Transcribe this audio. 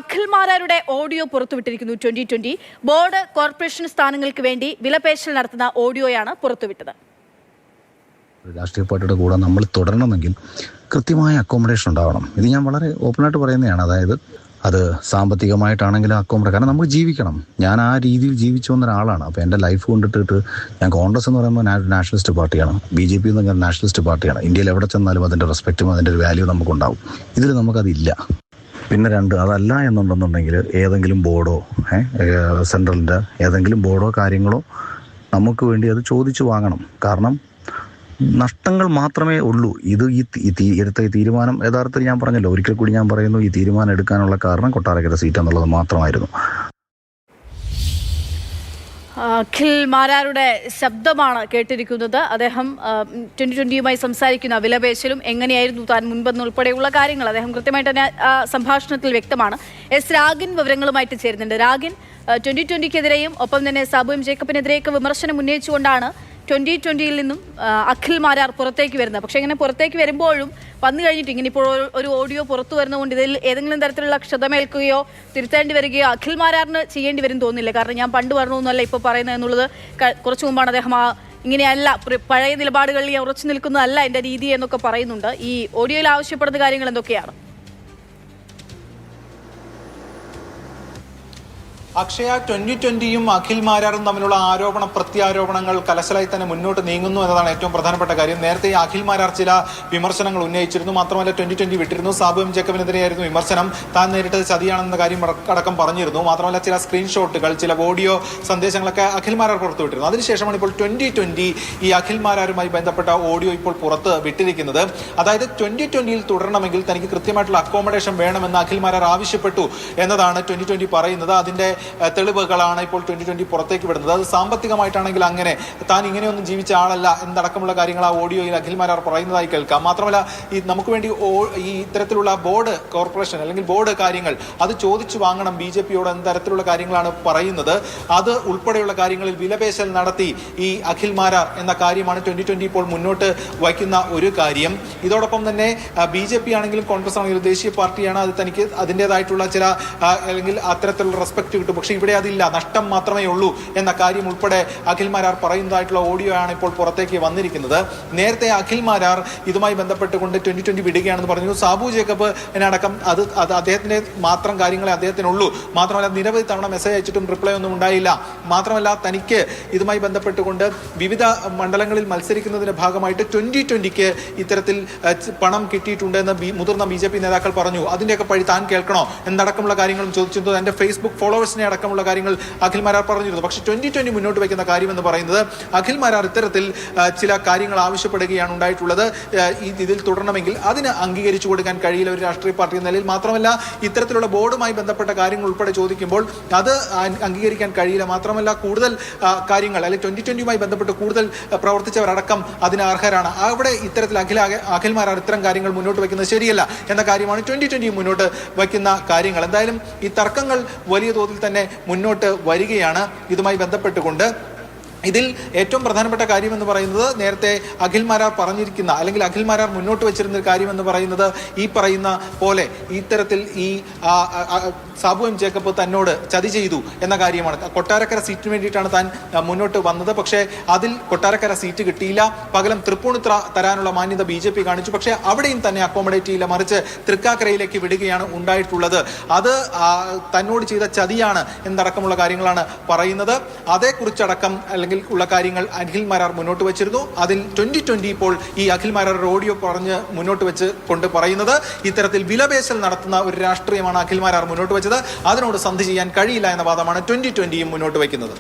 Akhil മാരാരുടെ audio പുറത്തുവിട്ടിരിക്കുന്നു. 2020 board corporation സ്ഥാനങ്ങൾക്ക് വേണ്ടി വിലപേശൽ നടത്തുന്ന ഓഡിയോയാണ് പുറത്തുവിട്ടത്. രാഷ്ട്രീയ പാർട്ടിയുടെ കൂടെ നമ്മൾ തുടരണമെങ്കിൽ കൃത്യമായ അക്കോമഡേഷൻ ഉണ്ടാവണം. ഇത് ഞാൻ വളരെ ഓപ്പണായിട്ട് പറയുന്നതാണ്. അതായത് അത് സാമ്പത്തികമായിട്ടാണെങ്കിലും അക്കോമഡേഷൻ, കാരണം നമുക്ക് ജീവിക്കണം. ഞാൻ ആ രീതിയിൽ ജീവിച്ചു വന്ന ഒരാളാണ്. അപ്പോൾ എൻ്റെ ലൈഫ് കൊണ്ടിട്ടിട്ട് ഞാൻ കോൺഗ്രസ് എന്ന് പറയുമ്പോൾ നാഷണലിസ്റ്റ് പാർട്ടിയാണ്, BJP എന്ന് പറഞ്ഞാൽ നാഷണലിസ്റ്റ് പാർട്ടിയാണ്. ഇന്ത്യയിൽ എവിടെ ചെന്നാലും അതിൻ്റെ റെസ്പെക്റ്റും അതിൻ്റെ ഒരു വാല്യൂ നമുക്കുണ്ടാവും. ഇതിൽ നമുക്കതില്ല. പിന്നെ രണ്ട്, അതല്ല എന്നുണ്ടെന്നുണ്ടെങ്കിൽ ഏതെങ്കിലും ബോർഡോ സെൻട്രലിൻ്റെ ഏതെങ്കിലും ബോർഡോ കാര്യങ്ങളോ നമുക്ക് വേണ്ടി അത് ചോദിച്ചു വാങ്ങണം. കാരണം നഷ്ടങ്ങൾ മാത്രമേ ഉള്ളൂ. ഇത് എടുത്ത ഈ തീരുമാനം യഥാർത്ഥത്തിൽ ഞാൻ പറഞ്ഞല്ലോ, ഒരിക്കൽ കൂടി ഞാൻ പറയുന്നു, ഈ തീരുമാനം എടുക്കാനുള്ള കാരണം കൊട്ടാരക്കര സീറ്റ് എന്നുള്ളത് മാത്രമായിരുന്നു. അഖിൽ മാരാരുടെ ശബ്ദമാണ് കേട്ടിരിക്കുന്നത്. അദ്ദേഹം 2020യുമായി സംസാരിക്കുന്ന വിലപേശലും എങ്ങനെയായിരുന്നു താൻ മുൻപെന്നുൾപ്പെടെയുള്ള കാര്യങ്ങൾ അദ്ദേഹം കൃത്യമായിട്ട് തന്നെ സംഭാഷണത്തിൽ വ്യക്തമാണ്. എസ് രാഗിൻ വിവരങ്ങളുമായിട്ട് ചേരുന്നുണ്ട്. രാഗിൻ, 2020ക്കെതിരെയും ഒപ്പം തന്നെ സാബു എം ജേക്കബിനെതിരെയൊക്കെ വിമർശനം ഉന്നയിച്ചുകൊണ്ടാണ് 2020യിൽ നിന്നും അഖിൽ മാരാർ പുറത്തേക്ക് വരുന്നത്. പക്ഷേ ഇങ്ങനെ പുറത്തേക്ക് വരുമ്പോഴും വന്നു കഴിഞ്ഞിട്ട് ഇങ്ങനെ ഇപ്പോൾ ഒരു ഓഡിയോ പുറത്തു വരുന്നതുകൊണ്ട് ഇതിൽ ഏതെങ്കിലും തരത്തിലുള്ള ക്ഷതമേൽക്കുകയോ തിരുത്തേണ്ടി വരികയോ അഖിൽ മാരാറിന് ചെയ്യേണ്ടി വരും തോന്നുന്നില്ല. കാരണം ഞാൻ പണ്ട് പറഞ്ഞൊന്നുമല്ല ഇപ്പോൾ പറയുന്നത് എന്നുള്ളത് കുറച്ച് മുമ്പാണ് അദ്ദേഹം ഇങ്ങനെയല്ല, പഴയ നിലപാടുകളിൽ ഉറച്ചു നിൽക്കുന്നതല്ല എൻ്റെ രീതി എന്നൊക്കെ പറയുന്നുണ്ട്. ഈ ഓഡിയോയിൽ ആവശ്യപ്പെടുന്ന കാര്യങ്ങൾ എന്തൊക്കെയാണ്? അക്ഷയ, 2020യും അഖിൽ മാരാറും തമ്മിലുള്ള ആരോപണ പ്രത്യാരോപണങ്ങൾ കലശലായി തന്നെ മുന്നോട്ട് നീങ്ങുന്നു എന്നതാണ് ഏറ്റവും പ്രധാനപ്പെട്ട കാര്യം. നേരത്തെ അഖിൽ മാരാർ ചില വിമർശനങ്ങൾ ഉന്നയിച്ചിരുന്നു. മാത്രമല്ല 2020 വിട്ടിരുന്നു. സാബു എം ജേക്കബിനെതിരെയായിരുന്നു വിമർശനം. താൻ നേരിട്ടത് ചതിയാണെന്ന കാര്യം അടക്കം പറഞ്ഞിരുന്നു. മാത്രമല്ല ചില സ്ക്രീൻഷോട്ടുകൾ, ചില ഓഡിയോ സന്ദേശങ്ങളൊക്കെ അഖിൽ മാരാർ പുറത്തുവിട്ടിരുന്നു. അതിനുശേഷമാണ് ഇപ്പോൾ 2020 ഈ അഖിൽ മാരാറുമായി ബന്ധപ്പെട്ട ഓഡിയോ ഇപ്പോൾ പുറത്ത് വിട്ടിരിക്കുന്നത്. അതായത് 2020യിൽ തുടരണമെങ്കിൽ തനിക്ക് കൃത്യമായിട്ടുള്ള അക്കോമഡേഷൻ വേണമെന്ന് അഖിൽ മാരാർ ആവശ്യപ്പെട്ടു എന്നതാണ് 2020 പറയുന്നത്. അതിന്റെ തെളിവുകളാണ് ഇപ്പോൾ 2020 പുറത്തേക്ക് വിടുന്നത്. അത് സാമ്പത്തികമായിട്ടാണെങ്കിൽ അങ്ങനെ താൻ ഇങ്ങനെയൊന്നും ജീവിച്ച ആളല്ല എന്നടക്കമുള്ള കാര്യങ്ങൾ ആ ഓഡിയോയിൽ അഖിൽ മാരാർ പറയുന്നതായി കേൾക്കാം. മാത്രമല്ല ഈ നമുക്ക് വേണ്ടി ഈ ഇത്തരത്തിലുള്ള ബോർഡ് കോർപ്പറേഷൻ അല്ലെങ്കിൽ ബോർഡ് കാര്യങ്ങൾ അത് ചോദിച്ചു വാങ്ങണം BJPയോട് എന്ന തരത്തിലുള്ള കാര്യങ്ങളാണ് പറയുന്നത്. അത് ഉൾപ്പെടെയുള്ള കാര്യങ്ങളിൽ വിലപേശൽ നടത്തി ഈ അഖിൽ മാരാർ എന്ന കാര്യമാണ് 2020 ഇപ്പോൾ മുന്നോട്ട് വയ്ക്കുന്ന ഒരു കാര്യം. ഇതോടൊപ്പം തന്നെ BJP ആണെങ്കിലും കോൺഗ്രസ് ആണെങ്കിലും ദേശീയ പാർട്ടിയാണ്. അത് തനിക്ക് അതിൻ്റെതായിട്ടുള്ള ചില അല്ലെങ്കിൽ അത്തരത്തിലുള്ള റെസ്പെക്ട് കിട്ടും. പക്ഷേ ഇവിടെ അതില്ല, നഷ്ടം മാത്രമേ ഉള്ളൂ എന്ന കാര്യം ഉൾപ്പെടെ അഖിൽ മാരാർ പറയുന്നതായിട്ടുള്ള ഓഡിയോ ആണ് ഇപ്പോൾ പുറത്തേക്ക് വന്നിരിക്കുന്നത്. നേരത്തെ അഖിൽ മാരാർ ഇതുമായി ബന്ധപ്പെട്ടുകൊണ്ട് 2020 വിടുകയാണെന്ന് പറഞ്ഞു. സാബു ജേക്കബ് എന്നടക്കം അത് അദ്ദേഹത്തിന്റെ മാത്രം കാര്യങ്ങളെ അദ്ദേഹത്തിനുള്ളൂ. മാത്രമല്ല നിരവധി തവണ മെസ്സേജ് അയച്ചിട്ടും റിപ്ലൈ ഒന്നും ഉണ്ടായില്ല. മാത്രമല്ല തനിക്ക് ഇതുമായി ബന്ധപ്പെട്ടുകൊണ്ട് വിവിധ മണ്ഡലങ്ങളിൽ മത്സരിക്കുന്നതിന്റെ ഭാഗമായിട്ട് 2020ക്ക് ഇത്തരത്തിൽ പണം കിട്ടിയിട്ടുണ്ടെന്ന് മുതിർന്ന BJP നേതാക്കൾ പറഞ്ഞു. അതിന്റെയൊക്കെ പഴി താൻ കേൾക്കണോ എന്നടക്കമുള്ള കാര്യങ്ങളും ചോദിച്ചിരുന്നു. എന്റെ ഫേസ്ബുക്ക് ഫോളോവേഴ്സിനെ അടക്കമുള്ള കാര്യങ്ങൾ അഖിൽ മാരാർ പറഞ്ഞിരുന്നു. പക്ഷേ 2020 മുന്നോട്ട് വയ്ക്കുന്ന കാര്യം എന്ന് പറയുന്നത് അഖിൽ മാരാർ ഇത്തരത്തിൽ ചില കാര്യങ്ങൾ ആവശ്യപ്പെടുകയാണ് ഉണ്ടായിട്ടുള്ളത്. ഇതിൽ തുടരണമെങ്കിൽ അതിന് അംഗീകരിച്ചു കൊടുക്കാൻ കഴിയില്ല ഒരു രാഷ്ട്രീയ പാർട്ടി എന്ന നിലയിൽ. മാത്രമല്ല ഇത്തരത്തിലുള്ള ബോർഡുമായി ബന്ധപ്പെട്ട കാര്യങ്ങൾ ഉൾപ്പെടെ ചോദിക്കുമ്പോൾ അത് അംഗീകരിക്കാൻ കഴിയില്ല. മാത്രമല്ല കൂടുതൽ കാര്യങ്ങൾ അല്ലെങ്കിൽ 2020യുമായി ബന്ധപ്പെട്ട് കൂടുതൽ പ്രവർത്തിച്ചവരടക്കം അതിന് അർഹരാണ്. അവിടെ ഇത്തരത്തിൽ അഖിൽ മാരാർ ഇത്തരം കാര്യങ്ങൾ മുന്നോട്ട് വയ്ക്കുന്നത് ശരിയല്ല എന്ന കാര്യമാണ് 2020 മുന്നോട്ട് വയ്ക്കുന്ന കാര്യങ്ങൾ. എന്തായാലും ഈ തർക്കങ്ങൾ വലിയ തോതിൽ തന്നെ മുന്നോട്ട് വരികയാണ് ഇതുമായി ബന്ധപ്പെട്ടുകൊണ്ട്. ഇതിൽ ഏറ്റവും പ്രധാനപ്പെട്ട കാര്യം എന്ന് പറയുന്നത് നേരത്തെ അഖിൽ മാരാർ പറഞ്ഞിരിക്കുന്ന അല്ലെങ്കിൽ അഖിൽ മാരാർ മുന്നോട്ട് വെച്ചിരുന്ന കാര്യം എന്ന് പറയുന്നത് ഈ പറയുന്ന പോലെ ഇത്തരത്തിൽ ഈ സാബു എം ജേക്കബ് തന്നോട് ചതി ചെയ്തു എന്ന കാര്യമാണ്. കൊട്ടാരക്കര സീറ്റിന് വേണ്ടിയിട്ടാണ് താൻ മുന്നോട്ട് വന്നത്. പക്ഷേ അതിൽ കൊട്ടാരക്കര സീറ്റ് കിട്ടിയില്ല. പകരം തൃപ്പൂണിത്തുറ തരാനുള്ള മാന്യത BJP കാണിച്ചു. പക്ഷേ അവിടെയും തന്നെ അക്കോമഡേറ്റ് ചെയ്യില്ല, മറിച്ച് തൃക്കാക്കരയിലേക്ക് വിടുകയാണ് ഉണ്ടായിട്ടുള്ളത്. അത് തന്നോട് ചെയ്ത ചതിയാണ് എന്നടക്കമുള്ള കാര്യങ്ങളാണ് പറയുന്നത്. അതേക്കുറിച്ചടക്കം അല്ലെങ്കിൽ ഉള്ള കാര്യങ്ങൾ അഖിൽ മാരാർ മുന്നോട്ട് വെച്ചിരുന്നു. അതിൽ 2020 ഇപ്പോൾ ഈ അഖിൽ മാരാർ ഓഡിയോ പറഞ്ഞ് മുന്നോട്ട് വെച്ച് കൊണ്ട് പറയുന്നത് ഇത്തരത്തിൽ വിലപേശൽ നടത്തുന്ന ഒരു രാഷ്ട്രീയമാണ് അഖിൽ മാരാർ മുന്നോട്ട് വെച്ചത്. അതിനോട് സന്ധി ചെയ്യാൻ കഴിയില്ല എന്ന വാദമാണ് 2020യും മുന്നോട്ട് വയ്ക്കുന്നത്.